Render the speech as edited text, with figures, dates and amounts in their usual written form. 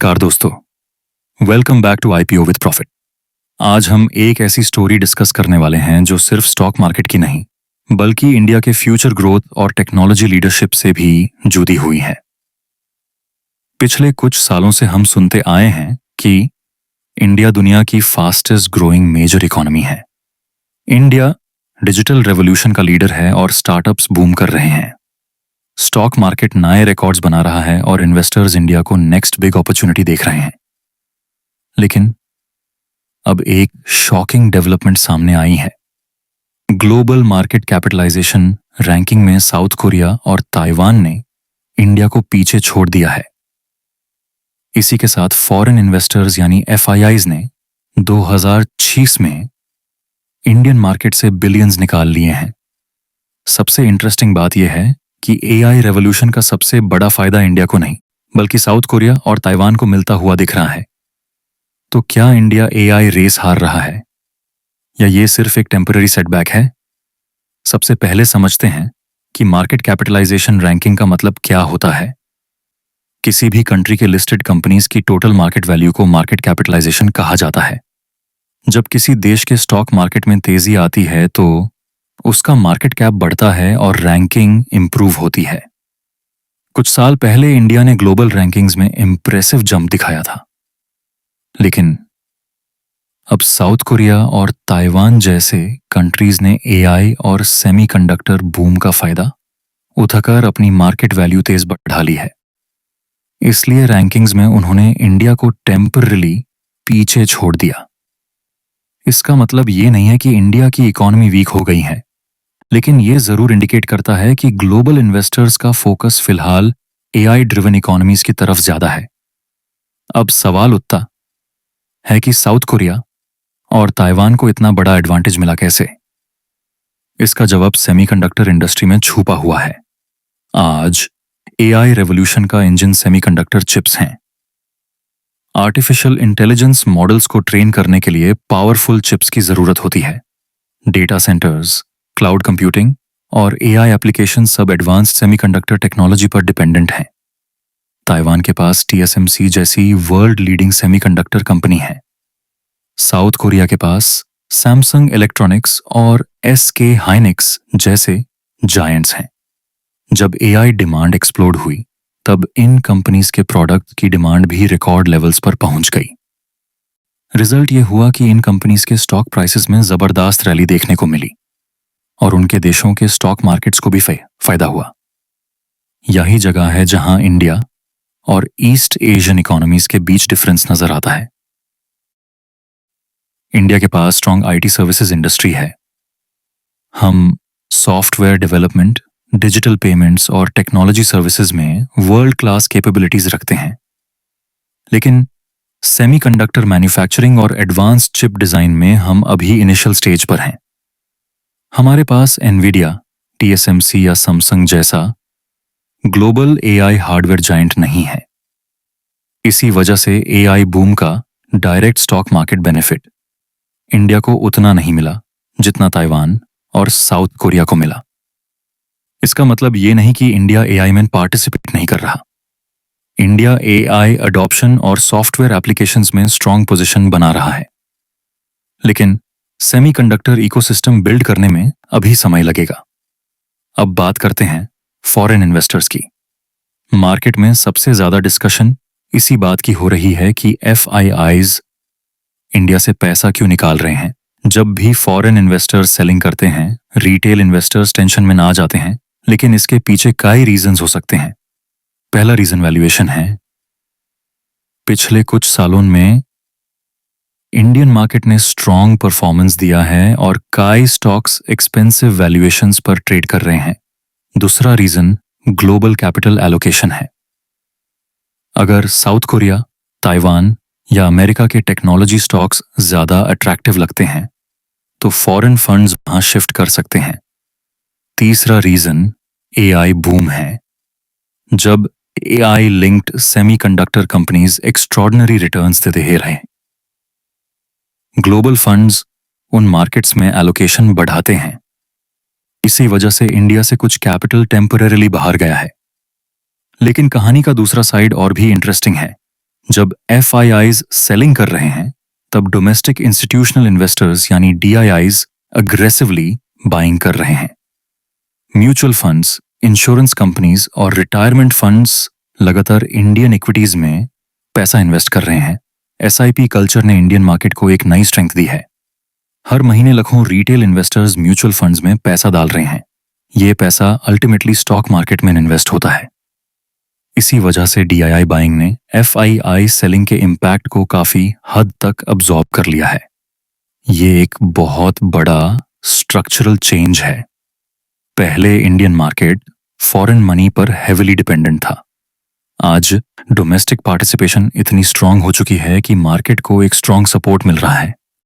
नमस्कार दोस्तों, welcome back to IPO with profit. आज हम एक ऐसी स्टोरी डिस्कस करने वाले हैं जो सिर्फ स्टॉक मार्केट की नहीं, बल्कि इंडिया के फ्यूचर ग्रोथ और टेक्नोलॉजी लीडरशिप से भी जुड़ी हुई है। पिछले कुछ सालों से हम सुनते आए हैं कि इंडिया दुनिया की फास्टेस्ट ग्रोइंग मेजर इकोनॉमी है। इंडिया डिजिटल रेवोल्यूशन का लीडर है और स्टार्टअप्स बूम कर रहे हैं। स्टॉक मार्केट नए रिकॉर्ड्स बना रहा है और इन्वेस्टर्स इंडिया को नेक्स्ट बिग अपॉर्चुनिटी देख रहे हैं। लेकिन अब एक शॉकिंग डेवलपमेंट सामने आई है। ग्लोबल मार्केट कैपिटलाइजेशन रैंकिंग में साउथ कोरिया और ताइवान ने इंडिया को पीछे छोड़ दिया है। इसी के साथ फॉरेन इन्वेस्टर्स यानी एफआईआईज ने 2026 में इंडियन मार्केट से बिलियंस निकाल लिए हैं। सबसे इंटरेस्टिंग बात यह है कि एआई रेवोल्यूशन का सबसे बड़ा फायदा इंडिया को नहीं, बल्कि साउथ कोरिया और ताइवान को मिलता हुआ दिख रहा है। तो क्या इंडिया एआई रेस हार रहा है या ये सिर्फ एक टेम्पररी सेटबैक है? सबसे पहले समझते हैं कि मार्केट कैपिटलाइजेशन रैंकिंग का मतलब क्या होता है। किसी भी कंट्री के लिस्टेड कंपनीज की टोटल मार्केट वैल्यू को मार्केट कैपिटलाइजेशन कहा जाता है। जब किसी देश के स्टॉक मार्केट में तेजी आती है तो उसका मार्केट कैप बढ़ता है और रैंकिंग इंप्रूव होती है। कुछ साल पहले इंडिया ने ग्लोबल रैंकिंग्स में इंप्रेसिव जंप दिखाया था, लेकिन अब साउथ कोरिया और ताइवान जैसे कंट्रीज ने एआई और सेमीकंडक्टर बूम का फायदा उठाकर अपनी मार्केट वैल्यू तेज बढ़ा ली है। इसलिए रैंकिंग्स में उन्होंने इंडिया को टेम्पररी पीछे छोड़ दिया। इसका मतलब ये नहीं है कि इंडिया की इकोनॉमी वीक हो गई है, लेकिन ये जरूर इंडिकेट करता है कि ग्लोबल इन्वेस्टर्स का फोकस फिलहाल एआई ड्रिवन इकोनॉमीज की तरफ ज्यादा है। अब सवाल उठता है कि साउथ कोरिया और ताइवान को इतना बड़ा एडवांटेज मिला कैसे? इसका जवाब सेमीकंडक्टर इंडस्ट्री में छुपा हुआ है। आज एआई रेवोल्यूशन का इंजन सेमीकंडक्टर चिप्स हैं। आर्टिफिशियल इंटेलिजेंस मॉडल्स को ट्रेन करने के लिए पावरफुल चिप्स की जरूरत होती है। डेटा सेंटर्स, क्लाउड कंप्यूटिंग और एआई एप्लीकेशन सब एडवांस्ड सेमीकंडक्टर टेक्नोलॉजी पर डिपेंडेंट हैं। ताइवान के पास टीएसएमसी जैसी वर्ल्ड लीडिंग सेमीकंडक्टर कंपनी है। साउथ कोरिया के पास सैमसंग इलेक्ट्रॉनिक्स और एसके हाइनिक्स जैसे जायंट्स हैं। जब एआई डिमांड एक्सप्लोड हुई, तब इन कंपनीज के प्रोडक्ट की डिमांड भी रिकॉर्ड लेवल्स पर पहुंच गई। रिजल्ट ये हुआ कि इन कंपनीज के स्टॉक प्राइसेस में जबरदस्त रैली देखने को मिली और उनके देशों के स्टॉक मार्केट्स को भी फायदा हुआ। यही जगह है जहां इंडिया और ईस्ट एशियन इकोनॉमीज के बीच डिफरेंस नजर आता है। इंडिया के पास स्ट्रॉन्ग आईटी सर्विसेज इंडस्ट्री है। हम सॉफ्टवेयर डेवलपमेंट, डिजिटल पेमेंट्स और टेक्नोलॉजी सर्विसेज में वर्ल्ड क्लास कैपेबिलिटीज रखते हैं। लेकिन सेमीकंडक्टर मैन्युफैक्चरिंग और एडवांस्ड चिप डिजाइन में हम अभी इनिशियल स्टेज पर हैं। हमारे पास एनवीडिया, टीएसएमसी या सैमसंग जैसा ग्लोबल एआई हार्डवेयर जायंट नहीं है। इसी वजह से एआई बूम का direct stock market benefit India को उतना नहीं मिला जितना ताइवान और साउथ कोरिया को मिला। इसका मतलब ये नहीं कि इंडिया एआई में पार्टिसिपेट नहीं कर रहा। इंडिया एआई अडॉप्शन और सॉफ्टवेयर एप्लीकेशंस में स्ट्रॉन्ग पोजीशन बना रहा है, लेकिन सेमीकंडक्टर इकोसिस्टम बिल्ड करने में अभी समय लगेगा। अब बात करते हैं फॉरेन इन्वेस्टर्स की। मार्केट में सबसे ज्यादा डिस्कशन इसी बात की हो रही है कि एफआईआईज इंडिया से पैसा क्यों निकाल रहे हैं। जब भी फॉरेन इन्वेस्टर्स सेलिंग करते हैं, रिटेल इन्वेस्टर्स टेंशन में ना आ जाते हैं, लेकिन इसके पीछे कई रीजंस हो सकते हैं। पहला रीजन वैल्यूएशन है। पिछले कुछ सालों में इंडियन मार्केट ने स्ट्रॉन्ग परफॉर्मेंस दिया है और कई स्टॉक्स एक्सपेंसिव वैल्यूएशंस पर ट्रेड कर रहे हैं। दूसरा रीजन ग्लोबल कैपिटल एलोकेशन है। अगर साउथ कोरिया, ताइवान या अमेरिका के टेक्नोलॉजी स्टॉक्स ज्यादा अट्रैक्टिव लगते हैं तो फॉरेन फंड्स वहां शिफ्ट कर सकते हैं। तीसरा रीजन एआई बूम है। जब AI linked semiconductor companies extraordinary returns दे रहे हैं, ग्लोबल फंड्स उन मार्केट्स में एलोकेशन बढ़ाते हैं। इसी वजह से इंडिया से कुछ कैपिटल टेम्पररीली बाहर गया है। लेकिन कहानी का दूसरा साइड और भी इंटरेस्टिंग है। जब FIIs सेलिंग कर रहे हैं तब डोमेस्टिक इंस्टीट्यूशनल इन्वेस्टर्स यानी DIIs अग्रेसिवली बाइंग कर रहे हैं। म्यूचुअल फंड्स, इंश्योरेंस कंपनीज और रिटायरमेंट फंड्स लगातार इंडियन इक्विटीज में पैसा इन्वेस्ट कर रहे हैं। SIP कल्चर ने इंडियन मार्केट को एक नई स्ट्रेंथ दी है। हर महीने लाखों रिटेल इन्वेस्टर्स म्यूचुअल फंड्स में पैसा डाल रहे हैं। ये पैसा अल्टीमेटली स्टॉक मार्केट में इन्वेस्ट होता है। इसी वजह से DII बाइंग ने FII सेलिंग के इम्पैक्ट को काफी हद तक अब्सॉर्ब कर लिया है। ये एक बहुत बड़ा स्ट्रक्चरल चेंज है। पहले इंडियन मार्केट फॉरेन मनी पर हेविली डिपेंडेंट था। आज डोमेस्टिक पार्टिसिपेशन इतनी स्ट्रांग हो चुकी है कि मार्केट को एक स्ट्रांग सपोर्ट मिल रहा है।